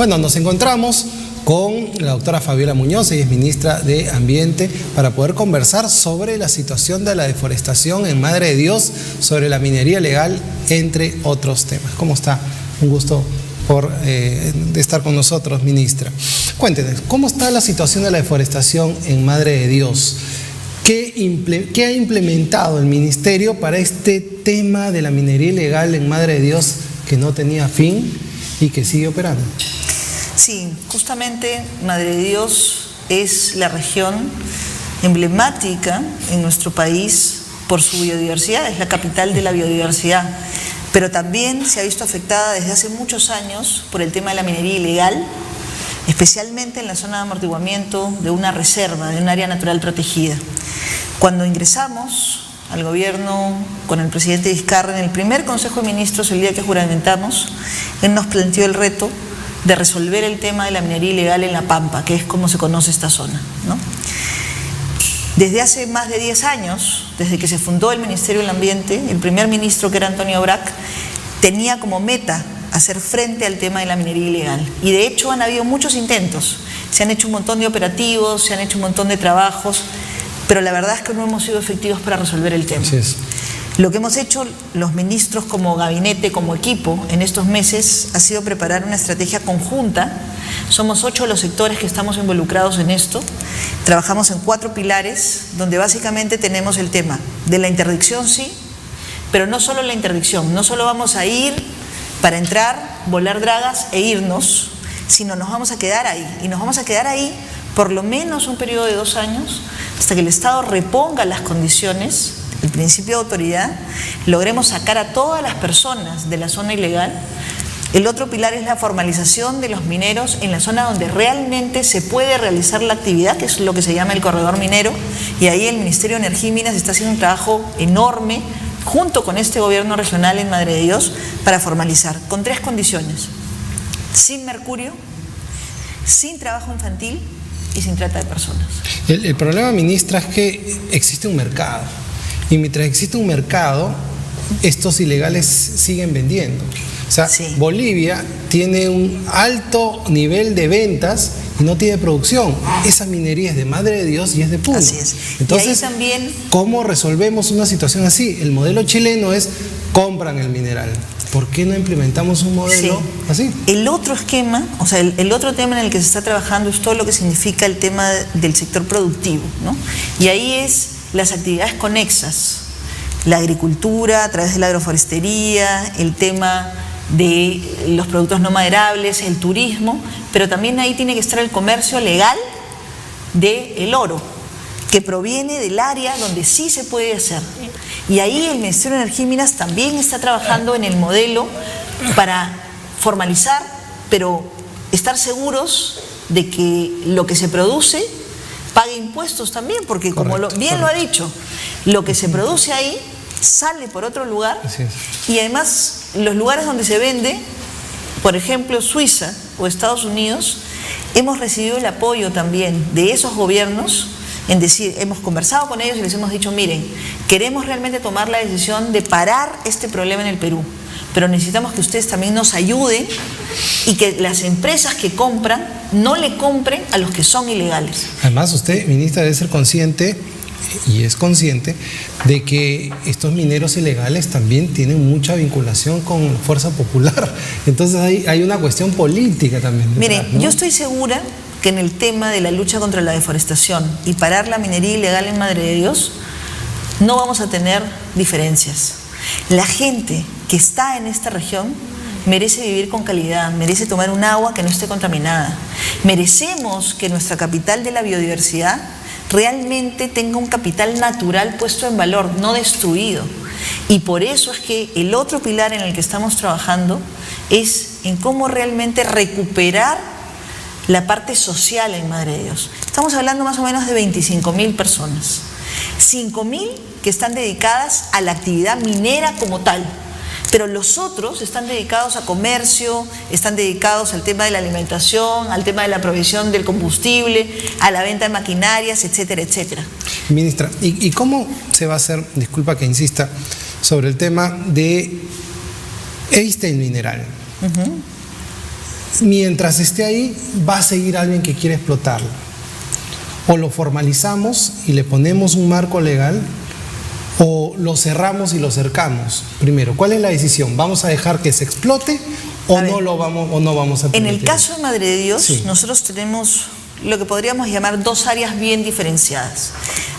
Bueno, nos encontramos con la doctora Fabiola Muñoz, ella es ministra de Ambiente, para poder conversar sobre la situación de la deforestación en Madre de Dios, sobre la minería ilegal, entre otros temas. ¿Cómo está? Un gusto de estar con nosotros, ministra. Cuéntenos, ¿cómo está la situación de la deforestación en Madre de Dios? ¿Qué ha implementado el ministerio para este tema de la minería ilegal en Madre de Dios que no tenía fin y que sigue operando? Sí, justamente Madre de Dios es la región emblemática en nuestro país por su biodiversidad, es la capital de la biodiversidad, pero también se ha visto afectada desde hace muchos años por el tema de la minería ilegal, especialmente en la zona de amortiguamiento de una reserva, de un área natural protegida. Cuando ingresamos al gobierno con el presidente Vizcarra en el primer Consejo de Ministros, el día que juramentamos, él nos planteó el reto de resolver el tema de la minería ilegal en La Pampa, que es como se conoce esta zona, ¿no? Desde hace más de 10 años, desde que se fundó el Ministerio del Ambiente, el primer ministro, que era Antonio Brac, tenía como meta hacer frente al tema de la minería ilegal. Y de hecho han habido muchos intentos, se han hecho un montón de operativos, se han hecho un montón de trabajos, pero la verdad es que no hemos sido efectivos para resolver el tema. Así es. Lo que hemos hecho los ministros como gabinete, como equipo, en estos meses ha sido preparar una estrategia conjunta. Somos 8 los sectores que estamos involucrados en esto. Trabajamos en 4 pilares, donde básicamente tenemos el tema de la interdicción, sí, pero no solo la interdicción, no solo vamos a ir para entrar, volar dragas e irnos, sino nos vamos a quedar ahí. Y nos vamos a quedar ahí por lo menos un periodo de 2 años, hasta que el Estado reponga las condiciones, el principio de autoridad, logremos sacar a todas las personas de la zona ilegal. El otro pilar es la formalización de los mineros en la zona donde realmente se puede realizar la actividad, que es lo que se llama el corredor minero, y ahí el Ministerio de Energía y Minas está haciendo un trabajo enorme junto con este gobierno regional en Madre de Dios para formalizar, con 3 condiciones: sin mercurio, sin trabajo infantil y sin trata de personas. El problema, ministra, es que existe un mercado. Y mientras existe un mercado, estos ilegales siguen vendiendo. O sea, sí. Bolivia tiene un alto nivel de ventas y no tiene producción. Esa minería es de Madre de Dios y es de Puno. Así es. Entonces, y ahí también... ¿cómo resolvemos una situación así? El modelo chileno es: compran el mineral. ¿Por qué no implementamos un modelo así? El otro esquema, o sea, el otro tema en el que se está trabajando es todo lo que significa el tema del sector productivo, ¿no? Y ahí es las actividades conexas, la agricultura a través de la agroforestería, el tema de los productos no maderables, el turismo, pero también ahí tiene que estar el comercio legal del oro, que proviene del área donde sí se puede hacer. Y ahí el Ministerio de Energía y Minas también está trabajando en el modelo para formalizar, pero estar seguros de que lo que se produce pague impuestos también, porque como bien lo ha dicho, lo que se produce ahí sale por otro lugar. Y además los lugares donde se vende, por ejemplo Suiza o Estados Unidos, hemos recibido el apoyo también de esos gobiernos, en decir, hemos conversado con ellos y les hemos dicho: miren, queremos realmente tomar la decisión de parar este problema en el Perú, pero necesitamos que ustedes también nos ayuden y que las empresas que compran no le compren a los que son ilegales. Además, usted, ministra, debe ser consciente, y es consciente, de que estos mineros ilegales también tienen mucha vinculación con Fuerza Popular. Entonces hay una cuestión política también. Miren, ¿no? Yo estoy segura que en el tema de la lucha contra la deforestación y parar la minería ilegal en Madre de Dios no vamos a tener diferencias. La gente que está en esta región merece vivir con calidad, merece tomar un agua que no esté contaminada. Merecemos que nuestra capital de la biodiversidad realmente tenga un capital natural puesto en valor, no destruido. Y por eso es que el otro pilar en el que estamos trabajando es en cómo realmente recuperar la parte social en Madre de Dios. Estamos hablando más o menos de 25.000 personas. 5.000 que están dedicadas a la actividad minera como tal, pero los otros están dedicados a comercio, están dedicados al tema de la alimentación, al tema de la provisión del combustible, a la venta de maquinarias, etcétera, etcétera. Ministra, ¿y cómo se va a hacer, disculpa que insista, sobre el tema de este mineral? mientras esté ahí, va a seguir alguien que quiere explotarlo. O lo formalizamos y le ponemos un marco legal, o lo cerramos y lo cercamos. Primero, ¿cuál es la decisión? ¿Vamos a dejar que se explote o no vamos a permitir? En el caso de Madre de Dios, sí, nosotros tenemos lo que podríamos llamar dos áreas bien diferenciadas.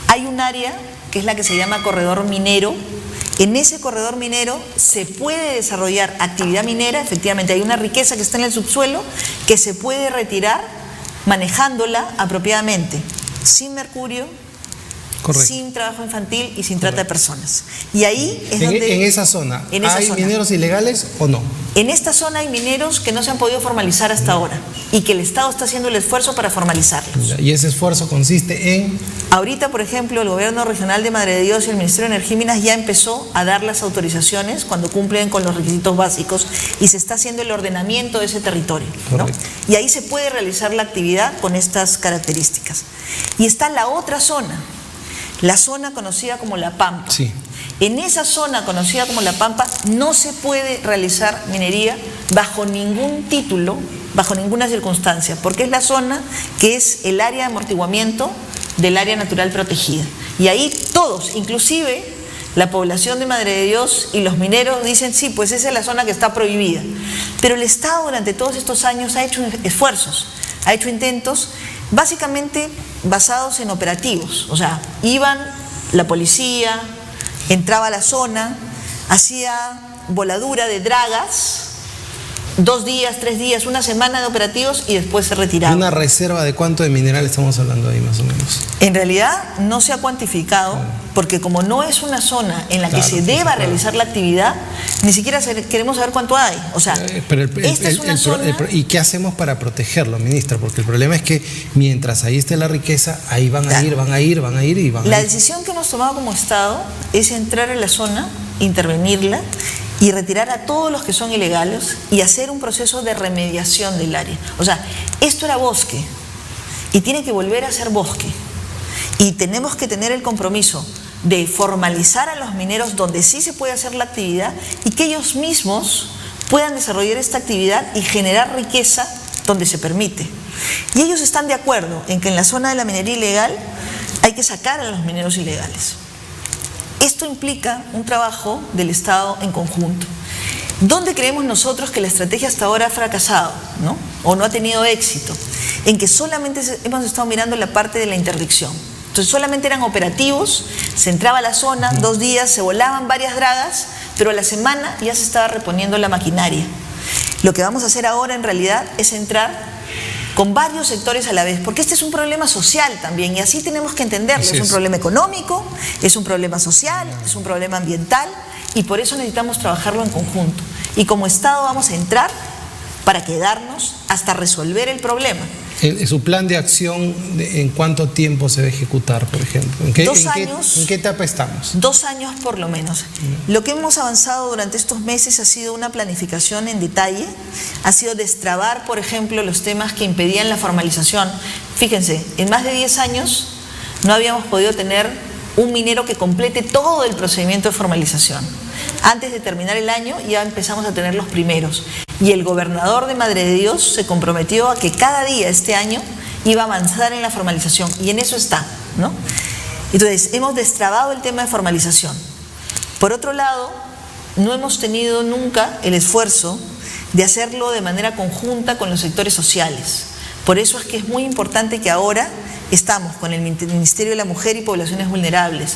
Hay un área que es la que se llama corredor minero. En ese corredor minero se puede desarrollar actividad minera, efectivamente hay una riqueza que está en el subsuelo que se puede retirar manejándola apropiadamente, sin mercurio, correcto, sin trabajo infantil y sin trata de personas. Y ahí es donde... En esa zona, ¿hay mineros ilegales o no? En esta zona hay mineros que no se han podido formalizar hasta ahora y que el Estado está haciendo el esfuerzo para formalizarlos. Y ese esfuerzo consiste en... Ahorita, por ejemplo, el Gobierno Regional de Madre de Dios y el Ministerio de Energía y Minas ya empezó a dar las autorizaciones cuando cumplen con los requisitos básicos y se está haciendo el ordenamiento de ese territorio, ¿no? Y ahí se puede realizar la actividad con estas características. Y está la otra zona, la zona conocida como La Pampa. Sí. En esa zona conocida como La Pampa no se puede realizar minería bajo ningún título, bajo ninguna circunstancia, porque es la zona que es el área de amortiguamiento del área natural protegida. Y ahí todos, inclusive la población de Madre de Dios y los mineros dicen, sí, pues esa es la zona que está prohibida. Pero el Estado durante todos estos años ha hecho esfuerzos, ha hecho intentos, básicamente basados en operativos. O sea, iban la policía, entraba a la zona, hacía voladura de dragas, 2 días, 3 días, una semana de operativos y después se retiraba. ¿Una reserva de cuánto de mineral estamos hablando ahí más o menos? En realidad no se ha cuantificado, porque como no es una zona en la que se deba realizar la actividad, ni siquiera queremos saber cuánto hay. O sea, esta es una zona... ¿Y qué hacemos para protegerlo, ministra? Porque el problema es que mientras ahí esté la riqueza, ahí van a ir. La decisión que hemos tomado como Estado es entrar en la zona, intervenirla y retirar a todos los que son ilegales y hacer un proceso de remediación del área. O sea, esto era bosque y tiene que volver a ser bosque. Y tenemos que tener el compromiso de formalizar a los mineros donde sí se puede hacer la actividad y que ellos mismos puedan desarrollar esta actividad y generar riqueza donde se permite. Y ellos están de acuerdo en que en la zona de la minería ilegal hay que sacar a los mineros ilegales. Esto implica un trabajo del Estado en conjunto. ¿Dónde creemos nosotros que la estrategia hasta ahora ha fracasado, ¿no? O no ha tenido éxito? En que solamente hemos estado mirando la parte de la interdicción. Entonces solamente eran operativos, se entraba a la zona, 2 días, se volaban varias dragas, pero a la semana ya se estaba reponiendo la maquinaria. Lo que vamos a hacer ahora en realidad es entrar con varios sectores a la vez, porque este es un problema social también, y así tenemos que entenderlo. Es un problema económico, es un problema social, es un problema ambiental, y por eso necesitamos trabajarlo en conjunto. Y como Estado vamos a entrar para quedarnos hasta resolver el problema. ¿Su plan de acción en cuánto tiempo se va a ejecutar, por ejemplo? ¿En qué etapa estamos? 2 años por lo menos. Lo que hemos avanzado durante estos meses ha sido una planificación en detalle, ha sido destrabar, por ejemplo, los temas que impedían la formalización. Fíjense, en más de 10 años no habíamos podido tener un minero que complete todo el procedimiento de formalización. Antes de terminar el año ya empezamos a tener los primeros. Y el gobernador de Madre de Dios se comprometió a que cada día este año iba a avanzar en la formalización. Y en eso está, ¿no? Entonces, hemos destrabado el tema de formalización. Por otro lado, no hemos tenido nunca el esfuerzo de hacerlo de manera conjunta con los sectores sociales. Por eso es que es muy importante que ahora estamos con el Ministerio de la Mujer y Poblaciones Vulnerables,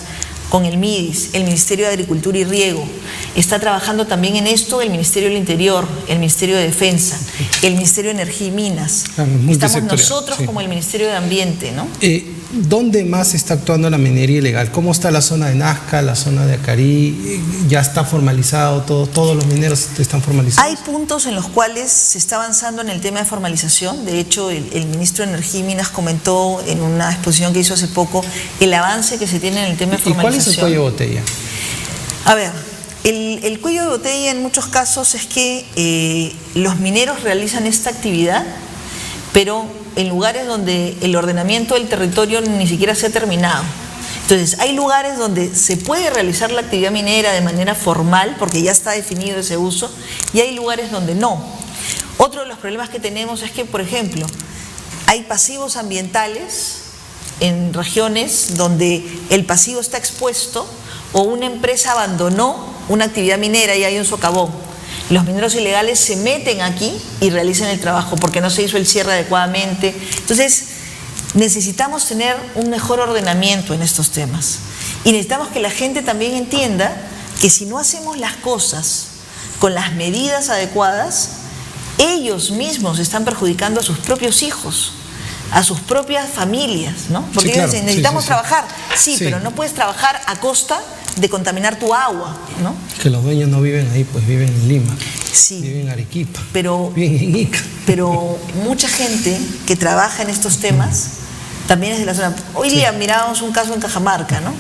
con el MIDIS, el Ministerio de Agricultura y Riego. Está trabajando también en esto el Ministerio del Interior, el Ministerio de Defensa, el Ministerio de Energía y Minas. Estamos nosotros como el Ministerio de Ambiente, ¿no? ¿Dónde más está actuando la minería ilegal? ¿Cómo está la zona de Nazca, la zona de Acarí? ¿Ya está formalizado todo? ¿Todos los mineros están formalizados? Hay puntos en los cuales se está avanzando en el tema de formalización. De hecho, el ministro de Energía y Minas comentó en una exposición que hizo hace poco el avance que se tiene en el tema de formalización. ¿Y cuál es el cuello de botella? A ver, el cuello de botella en muchos casos es que los mineros realizan esta actividad, pero en lugares donde el ordenamiento del territorio ni siquiera se ha terminado. Entonces, hay lugares donde se puede realizar la actividad minera de manera formal, porque ya está definido ese uso, y hay lugares donde no. Otro de los problemas que tenemos es que, por ejemplo, hay pasivos ambientales en regiones donde el pasivo está expuesto o una empresa abandonó una actividad minera y hay un socavón. Los mineros ilegales se meten aquí y realizan el trabajo porque no se hizo el cierre adecuadamente. Entonces, necesitamos tener un mejor ordenamiento en estos temas. Y necesitamos que la gente también entienda que si no hacemos las cosas con las medidas adecuadas, ellos mismos están perjudicando a sus propios hijos, a sus propias familias, ¿no? Porque ellos dicen, necesitamos trabajar. Sí, pero no puedes trabajar a costa de contaminar tu agua, ¿no? Que los dueños no viven ahí, pues viven en Lima, sí, viven en Arequipa, viven en Ica. Pero mucha gente que trabaja en estos temas también es de la zona. Hoy día mirábamos un caso en Cajamarca, ¿no?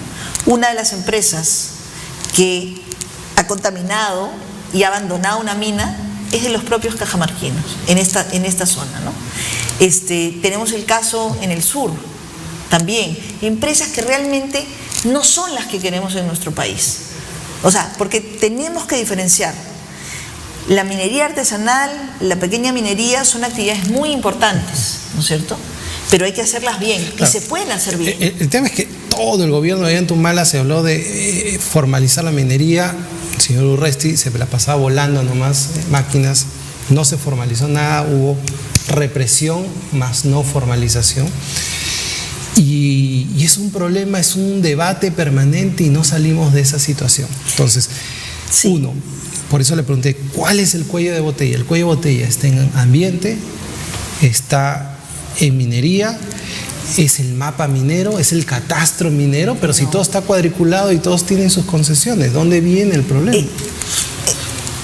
Una de las empresas que ha contaminado y ha abandonado una mina es de los propios cajamarquinos, en esta zona, ¿no? Tenemos el caso en el sur, también, empresas que realmente no son las que queremos en nuestro país. O sea, porque tenemos que diferenciar. La minería artesanal, la pequeña minería son actividades muy importantes, ¿no es cierto? Pero hay que hacerlas bien, claro, y se pueden hacer bien. El tema es que todo el gobierno de Ollantumala se habló de formalizar la minería. El señor Urresti se la pasaba volando nomás máquinas, no se formalizó nada, hubo represión más no formalización. Y es un problema, es un debate permanente y no salimos de esa situación. Entonces, sí, uno, por eso le pregunté, ¿cuál es el cuello de botella? El cuello de botella está en ambiente, está en minería, es el mapa minero, es el catastro minero, pero si todo está cuadriculado y todos tienen sus concesiones, ¿dónde viene el problema?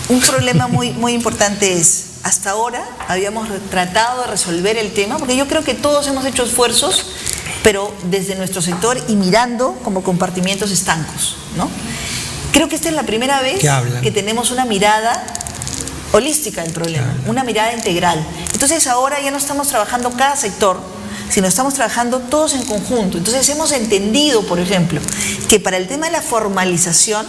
Un problema muy importante es, hasta ahora habíamos tratado de resolver el tema, porque yo creo que todos hemos hecho esfuerzos, pero desde nuestro sector y mirando como compartimientos estancos, ¿no? Creo que esta es la primera vez que tenemos una mirada holística del problema, una mirada integral. Entonces ahora ya no estamos trabajando cada sector, sino estamos trabajando todos en conjunto. Entonces hemos entendido, por ejemplo, que para el tema de la formalización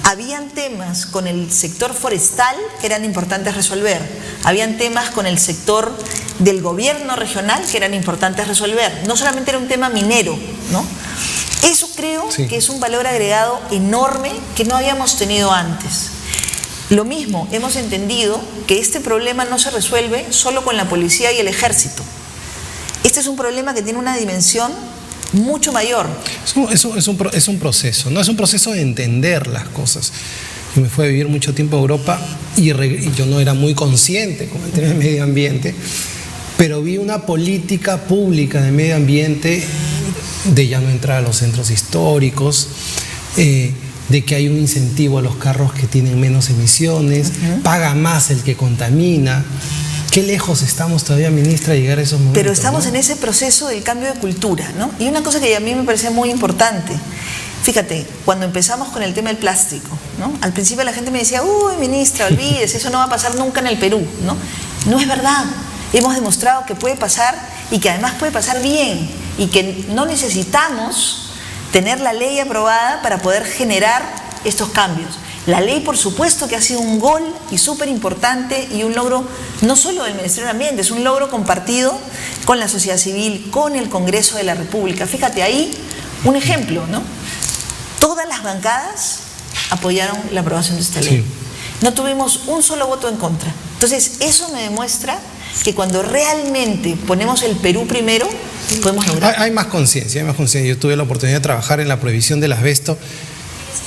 habían temas con el sector forestal que eran importantes resolver, habían temas con el sector del gobierno regional que eran importantes resolver, no solamente era un tema minero, ¿no? Eso creo que es un valor agregado enorme que no habíamos tenido antes. Lo mismo, hemos entendido que este problema no se resuelve solo con la policía y el ejército. Este es un problema que tiene una dimensión mucho mayor. Es un proceso, ¿no? Es un proceso de entender las cosas. Yo me fui a vivir mucho tiempo a Europa y yo no era muy consciente con el tema del medio ambiente, pero vi una política pública de medio ambiente de ya no entrar a los centros históricos, de que hay un incentivo a los carros que tienen menos emisiones, paga más el que contamina. Qué lejos estamos todavía, ministra, de llegar a esos momentos. Pero estamos, ¿no?, en ese proceso del cambio de cultura, ¿no? Y una cosa que a mí me parece muy importante, fíjate, cuando empezamos con el tema del plástico, ¿no? Al principio la gente me decía, uy, ministra, olvídese, eso no va a pasar nunca en el Perú, ¿no? No es verdad. Hemos demostrado que puede pasar y que además puede pasar bien y que no necesitamos tener la ley aprobada para poder generar estos cambios. La ley, por supuesto, que ha sido un gol y súper importante y un logro no solo del Ministerio de Ambiente, es un logro compartido con la sociedad civil, con el Congreso de la República. Fíjate ahí un ejemplo, ¿no? Todas las bancadas apoyaron la aprobación de esta ley. Sí. No tuvimos un solo voto en contra. Entonces, eso me demuestra que cuando realmente ponemos el Perú primero, podemos lograr. Hay más conciencia, hay más conciencia. Yo tuve la oportunidad de trabajar en la prohibición del asbesto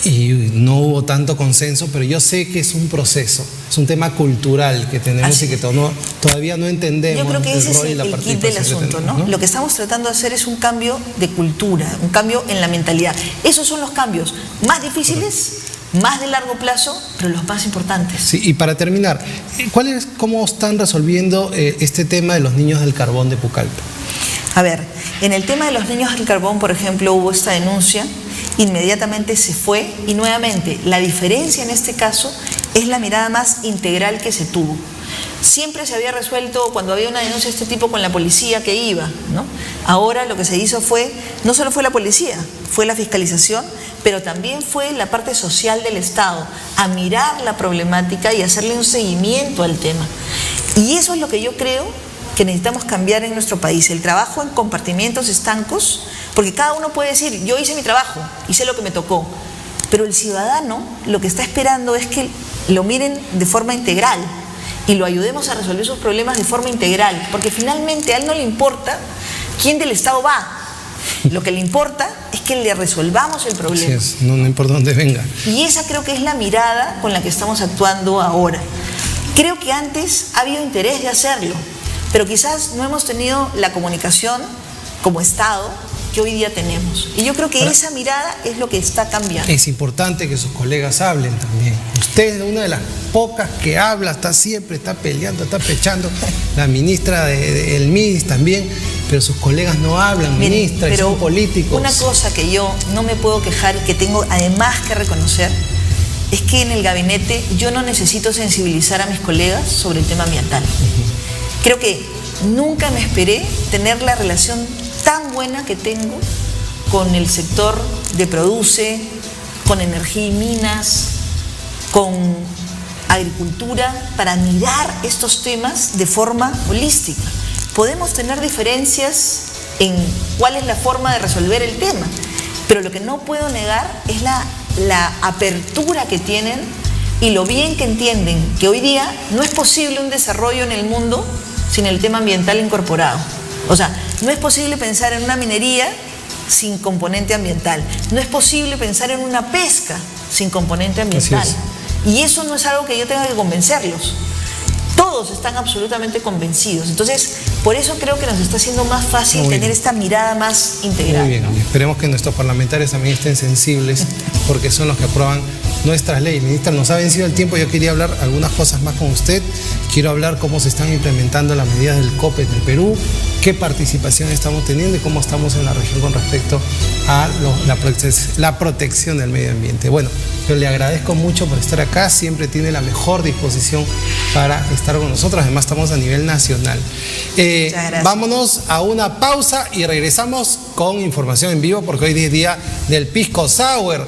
y no hubo tanto consenso, pero yo sé que es un proceso, es un tema cultural que tenemos y que todavía no entendemos. Yo creo que ese es el kit del asunto, ¿no? Lo que estamos tratando de hacer es un cambio de cultura, un cambio en la mentalidad. Esos son los cambios más difíciles, más de largo plazo, pero los más importantes. Sí, y para terminar, ¿cómo están resolviendo este tema de los niños del carbón de Pucallpa? A ver, en el tema de los niños del carbón, por ejemplo, hubo esta denuncia, inmediatamente se fue y nuevamente la diferencia en este caso es la mirada más integral que se tuvo. siempre se había resuelto cuando había una denuncia de este tipo con la policía que iba, ¿no? Ahora lo que se hizo fue, no solo fue la policía, fue la fiscalización, pero también fue la parte social del Estado, a mirar la problemática y hacerle un seguimiento al tema. Y eso es lo que yo creo que necesitamos cambiar en nuestro país, el trabajo en compartimientos estancos, porque cada uno puede decir, yo hice mi trabajo, hice lo que me tocó, pero el ciudadano lo que está esperando es que lo miren de forma integral y lo ayudemos a resolver sus problemas de forma integral, porque finalmente a él no le importa quién del Estado va, lo que le importa es que le resolvamos el problema. Así es, no importa dónde venga. Y esa creo que es la mirada con la que estamos actuando ahora. Creo que antes ha habido interés de hacerlo, pero quizás no hemos tenido la comunicación como Estado que hoy día tenemos. Y yo creo que esa mirada es lo que está cambiando. Es importante que sus colegas hablen también. Usted es una de las pocas que habla, está peleando, está pechando. La ministra del MIS también, pero sus colegas no hablan, ministra, y son políticos. Una cosa que yo no me puedo quejar y que tengo además que reconocer es que en el gabinete yo no necesito sensibilizar a mis colegas sobre el tema ambiental. Creo que nunca me esperé tener la relación tan buena que tengo con el sector de Produce, con energía y minas, con agricultura, para mirar estos temas de forma holística. Podemos tener diferencias en cuál es la forma de resolver el tema, pero lo que no puedo negar es la apertura que tienen y lo bien que entienden que hoy día no es posible un desarrollo en el mundo sin el tema ambiental incorporado. O sea, no es posible pensar en una minería sin componente ambiental. No es posible pensar en una pesca sin componente ambiental. Y eso no es algo que yo tenga que convencerlos. Todos están absolutamente convencidos. Entonces, por eso creo que nos está haciendo más fácil tener esta mirada más integral. Muy bien, ¿no? Esperemos que nuestros parlamentarios también estén sensibles, porque son los que aprueban nuestras leyes. Ministra, nos ha vencido el tiempo, yo quería hablar algunas cosas más con usted. Quiero hablar cómo se están implementando las medidas del COPE en el Perú, qué participación estamos teniendo y cómo estamos en la región con respecto a la protección del medio ambiente. Bueno, yo le agradezco mucho por estar acá, siempre tiene la mejor disposición para estar con nosotros, además estamos a nivel nacional. Vámonos a una pausa y regresamos con información en vivo, porque hoy es día del Pisco Sour.